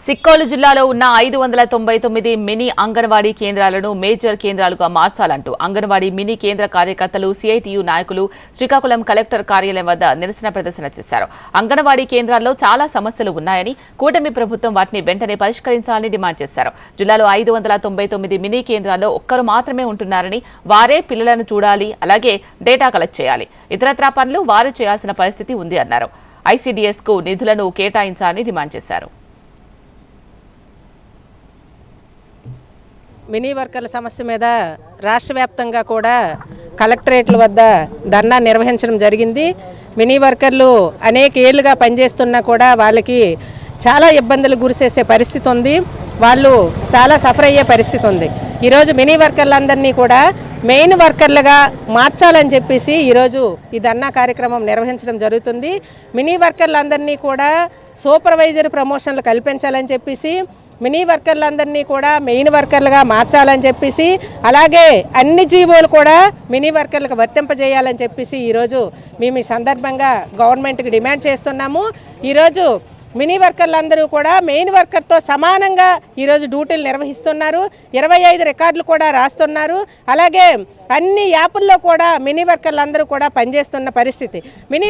సిక్కోలు జిల్లాలో ఉన్న 599 మినీ అంగన్వాడీ కేంద్రాలను మేజర్ కేంద్రాలుగా మార్చాలంటూ అంగన్వాడీ మినీ కేంద్ర కార్యకర్తలు సిఐటియు నాయకులు శ్రీకాకుళం కలెక్టర్ కార్యాలయం వద్ద నిరసన ప్రదర్శన చేశారు. అంగన్వాడీ కేంద్రాల్లో చాలా సమస్యలు ఉన్నాయని, కూటమి ప్రభుత్వం వాటిని వెంటనే పరిష్కరించాలని డిమాండ్ చేశారు. జిల్లాలో 599 మినీ కేంద్రాల్లో ఒక్కరు మాత్రమే ఉంటున్నారని, వారే పిల్లలను చూడాలి, అలాగే డేటా కలెక్ట్ చేయాలి. ఇతరత్రా పనులు వారు చేయాల్సిన పరిస్థితి ఉంది అన్నారు. ఐసీడీఎస్కు నిధులను కేటాయించాలని డిమాండ్ చేశారు. మినీ వర్కర్ల సమస్య మీద రాష్ట్ర వ్యాప్తంగా కూడా కలెక్టరేట్ల వద్ద ధర్నా నిర్వహించడం జరిగింది. మినీ వర్కర్లు అనేక ఏళ్లుగా పనిచేస్తున్నా కూడా వాళ్ళకి చాలా ఇబ్బందులు గురిచేసే పరిస్థితి ఉంది. వాళ్ళు చాలా సఫర్ అయ్యే పరిస్థితి ఉంది. ఈరోజు మినీ వర్కర్లందరినీ కూడా మెయిన్ వర్కర్లుగా మార్చాలని చెప్పేసి ఈరోజు ఈ ధర్నా కార్యక్రమం నిర్వహించడం జరుగుతుంది. మినీ వర్కర్లందరినీ కూడా సూపర్వైజర్ ప్రమోషన్లు కల్పించాలని చెప్పేసి, మినీ వర్కర్లందరినీ కూడా మెయిన్ వర్కర్లుగా మార్చాలని చెప్పేసి, అలాగే అన్ని జీవోలు కూడా మినీ వర్కర్లకు వర్తింపజేయాలని చెప్పేసి ఈరోజు మేము ఈ సందర్భంగా గవర్నమెంట్కి డిమాండ్ చేస్తున్నాము. ఈరోజు మినీ వర్కర్లందరూ కూడా మెయిన్ వర్కర్తో సమానంగా ఈరోజు డ్యూటీలు నిర్వహిస్తున్నారు. 25 రికార్డులు కూడా రాస్తున్నారు. అలాగే అన్ని యాపుల్లో కూడా మినీ వర్కర్లందరూ కూడా పనిచేస్తున్న పరిస్థితి. మినీ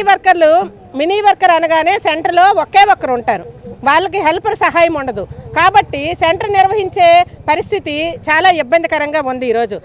వర్కర్ అనగానే సెంటర్లో ఒకే ఒక్కరు ఉంటారు, వాళ్ళకి హెల్పర్ సహాయం ఉండదు. కాబట్టి సెంటర్ నిర్వహించే పరిస్థితి చాలా ఇబ్బందికరంగా ఉంది ఈరోజు.